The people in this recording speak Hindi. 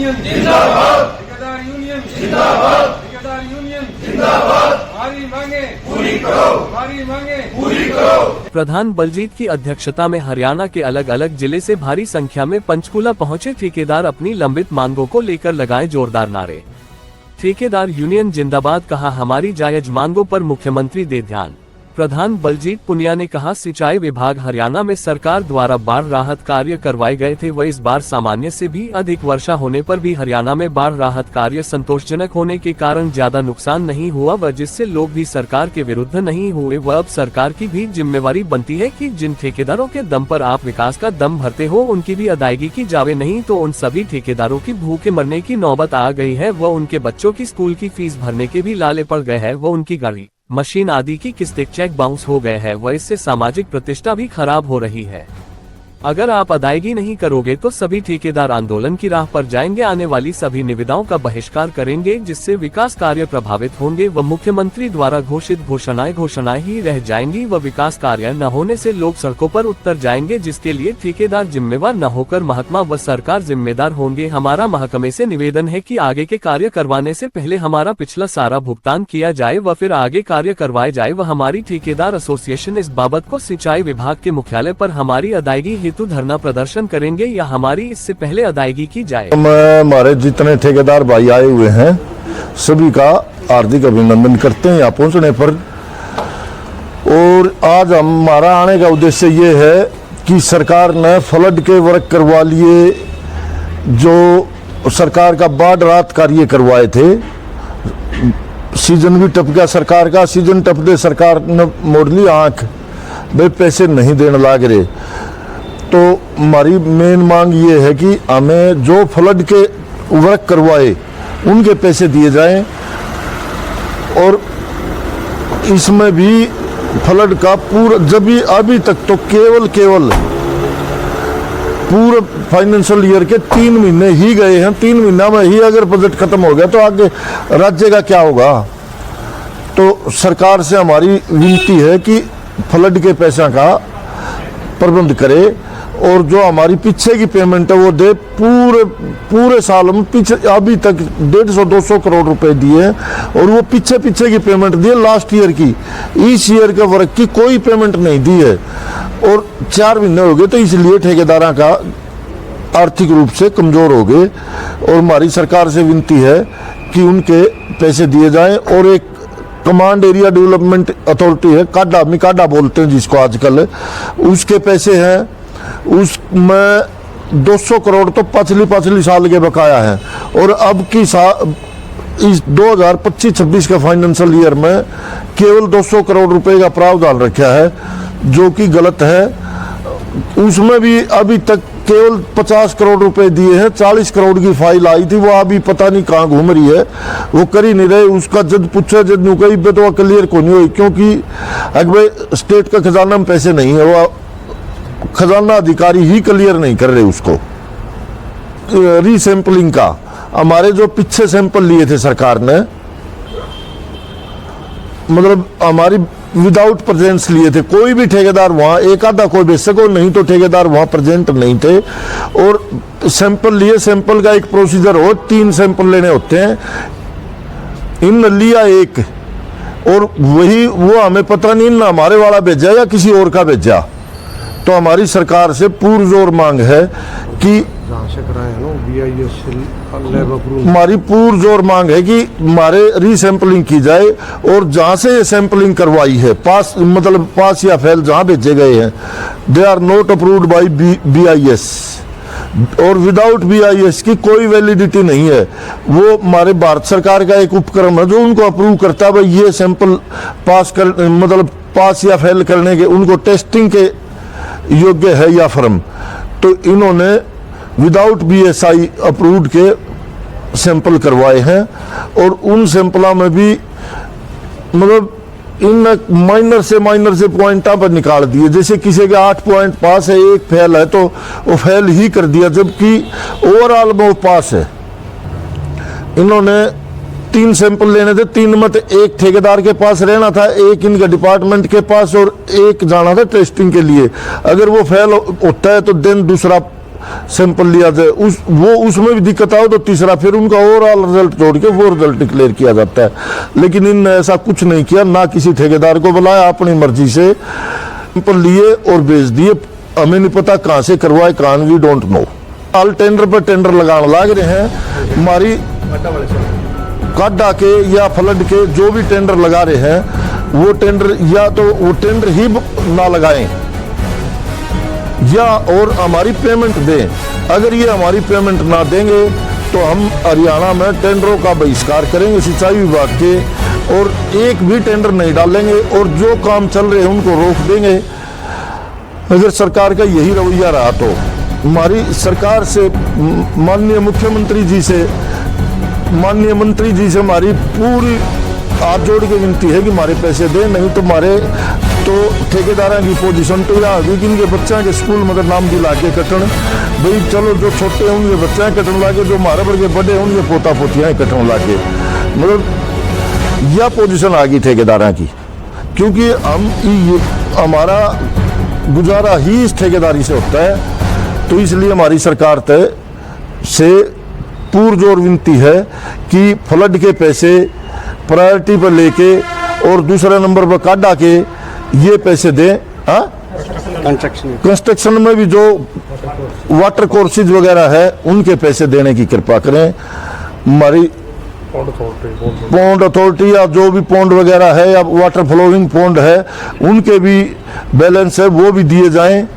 यूनियन जिंदाबाद, ठेकेदार यूनियन जिंदाबाद, ठेकेदार यूनियन जिंदाबाद। हमारी मांगे पूरी करो, हमारी मांगे पूरी करो। प्रधान बलजीत की अध्यक्षता में हरियाणा के अलग अलग जिले से भारी संख्या में पंचकूला पहुंचे ठेकेदार अपनी लंबित मांगों को लेकर लगाए जोरदार नारे। ठेकेदार यूनियन जिंदाबाद, कहा हमारी जायज मांगों पर मुख्यमंत्री दे ध्यान। प्रधान बलजीत पुनिया ने कहा, सिंचाई विभाग हरियाणा में सरकार द्वारा बाढ़ राहत कार्य करवाए गए थे, वह इस बार सामान्य से भी अधिक वर्षा होने पर भी हरियाणा में बाढ़ राहत कार्य संतोषजनक होने के कारण ज्यादा नुकसान नहीं हुआ, व जिससे लोग भी सरकार के विरुद्ध नहीं हुए। वह अब सरकार की भी जिम्मेवारी बनती है कि जिन ठेकेदारों के दम पर आप विकास का दम भरते हो उनकी भी अदायगी की जावे, नहीं तो उन सभी ठेकेदारों की भूखे मरने की नौबत आ गई है। वह उनके बच्चों की स्कूल की फीस भरने के भी लाले पड़ गए हैं, वह उनकी गाड़ी मशीन आदि की किस्तें चेक बाउंस हो गए हैं, वह इससे सामाजिक प्रतिष्ठा भी खराब हो रही है। अगर आप अदायगी नहीं करोगे तो सभी ठेकेदार आंदोलन की राह पर जाएंगे, आने वाली सभी निविदाओं का बहिष्कार करेंगे, जिससे विकास कार्य प्रभावित होंगे व मुख्यमंत्री द्वारा घोषित घोषणाएं ही रह जाएंगी व विकास कार्य न होने से लोग सड़कों पर उतर जाएंगे, जिसके लिए ठेकेदार जिम्मेवार न होकर महकमा व सरकार जिम्मेदार होंगे। हमारा महकमे से निवेदन है कि आगे के कार्य करवाने से पहले हमारा पिछला सारा भुगतान किया जाए व फिर आगे कार्य करवाए जाए व हमारी ठेकेदार एसोसिएशन इस बाबत को सिंचाई विभाग के मुख्यालय पर हमारी अदायगी हेतु धरना प्रदर्शन करेंगे या हमारी इससे पहले अदायगी की जाए। हमारे जितने ठेकेदार भाई आए हुए हैं सभी का हार्दिक अभिनंदन करते हैं यहाँ पहुंचने पर। और आज हमारा आने का उद्देश्य ये है कि सरकार ने फ्लड के वर्क करवा लिए, जो सरकार का बाढ़ राहत कार्य करवाए थे। सीजन भी टप गया सरकार का, सीजन टपते सरकार ने मोड़ ली आंख, वे पैसे नहीं देने लाग रहे। तो हमारी मेन मांग ये है कि हमें जो फ्लड के वर्क करवाए उनके पैसे दिए जाएं, और इसमें भी फ्लड का पूरा जब भी अभी तक तो केवल पूरे फाइनेंशियल ईयर के 3 महीने ही गए हैं। 3 महीना में ही अगर बजट खत्म हो गया तो आगे राज्य का क्या होगा। तो सरकार से हमारी विनती है कि फ्लड के पैसा का प्रबंध करे और जो हमारी पीछे की पेमेंट है वो दे। पूरे साल में पीछे अभी तक 150-200 करोड़ रुपए दिए और वो पीछे की पेमेंट दी है लास्ट ईयर की। इस ईयर के वर्क की कोई पेमेंट नहीं दी है और 4 महीने हो गए, तो इसलिए ठेकेदारों का आर्थिक रूप से कमजोर हो गए। और हमारी सरकार से विनती है कि उनके पैसे दिए जाएं। और एक कमांड एरिया डेवलपमेंट अथॉरिटी है, मिकाडा बोलते हैं जिसको आजकल, उसके पैसे हैं, उसमें 200 करोड़ तो पिछली साल के बकाया है। और अब की इस 2025-26 के फाइनेंशियल ईयर में केवल 200 करोड़ रुपए का प्रावधान रखा है, जो कि गलत है। उसमें भी अभी तक केवल 50 करोड़ रुपए दिए हैं। 40 करोड़ की फाइल आई थी, वो अभी पता नहीं कहाँ घूम रही है, वो कर ही नहीं रहे। उसका जब पूछा जब नुकई पे तो वह क्लियर को नहीं हुई, क्योंकि अगर स्टेट का खजाना में पैसे नहीं है, वह खजाना अधिकारी ही क्लियर नहीं कर रहे उसको। रीसैंपलिंग का हमारे जो पीछे सैंपल लिए थे सरकार ने, मतलब हमारी विदाउट प्रेजेंस लिए थे, कोई भी ठेकेदार वहां, एक आधा कोई बेशक हो, नहीं तो ठेकेदार वहां प्रेजेंट नहीं थे। और सैंपल लिए, सैंपल का एक प्रोसीजर हो, 3 सैंपल लेने होते हैं, इन लिया एक, और वही वो हमें पता नहीं ना हमारे वाला भेजा या किसी और का भेजा। तो हमारी सरकार से पुरजोर मांग है कि हमारी पुरजोर मांग है कि हमारे रीसैंपलिंग की जाए। और जहां से ये सैंपलिंग करवाई है, पास या फेल जहां भेजे गए हैं, they are not approved by BIS, और विदाउट BIS की कोई वैलिडिटी नहीं है। वो हमारे भारत सरकार का एक उपक्रम है जो उनको अप्रूव करता है, भाई ये सैंपल पास या फेल करने के, उनको टेस्टिंग के योग्य है या फर्म। तो इन्होंने विदाउट BSI अप्रूव्ड के सैंपल करवाए हैं, और उन सैंपलों में भी इन माइनर से पॉइंटा पर निकाल दिए। जैसे किसी के 8 पॉइंट पास है, 1 फेल है, तो वो फेल ही कर दिया, जबकि ओवरऑल में वो पास है। इन्होंने 3 सैंपल लेने थे, 3 में तो एक ठेकेदार के पास रहना था, एक इनके डिपार्टमेंट के पास, और एक जाना था टेस्टिंग के लिए। अगर वो फेल होता है तो देन दूसरा सैंपल लिया जाए, उसमें भी दिक्कत आओ तो तीसरा फिर उनका ओवरऑल रिजल्ट जोड़ के वो रिजल्ट डिक्लेयर किया जाता है। लेकिन इनने ऐसा कुछ नहीं किया, ना किसी ठेकेदार को बुलाया, अपनी मर्जी से सैंपल लिए और भेज दिए। हमें नहीं पता कहाँ से करवाए, कहाँ, we don't know. All tender पर टेंडर लगाने लग रहे हैं, हमारी काटा के या फ्लड के जो भी टेंडर लगा रहे हैं वो टेंडर या तो वो टेंडर ही ना लगाएं या और हमारी पेमेंट दें। अगर ये हमारी पेमेंट ना देंगे तो हम हरियाणा में टेंडरों का बहिष्कार करेंगे सिंचाई विभाग के, और एक भी टेंडर नहीं डालेंगे और जो काम चल रहे हैं उनको रोक देंगे। अगर सरकार का यही रवैया रहा तो हमारी सरकार से, माननीय मुख्यमंत्री जी से, माननीय मंत्री जी से हमारी पूरी हाथ जोड़ के विनती है कि हमारे पैसे दें, नहीं तो हमारे तो ठेकेदारों की पोजीशन तो यह होगी कि इनके बच्चों के स्कूल मगर नाम दिला के कटन। भाई चलो जो छोटे हैं उनके बच्चे कटन लागे, जो हमारे वर्ग के बड़े हैं उनके पोता पोतियाँ कटन लागे, मतलब यह पोजीशन आ गई ठेकेदारों की। क्योंकि हमारा गुजारा ही इस ठेकेदारी से होता है, तो इसलिए हमारी सरकार तय से पुरजोर विनती है कि फ्लड के पैसे प्रायोरिटी पर लेके और दूसरे नंबर पर काटा के ये पैसे दें। कंस्ट्रक्शन में भी जो वाटर कोर्सेज वगैरह है उनके पैसे देने की कृपा करें। हमारी पौंड अथॉरिटी या जो भी पौंड वगैरह है या वाटर फ्लोइंग पौंड है उनके भी बैलेंस है वो भी दिए जाएं।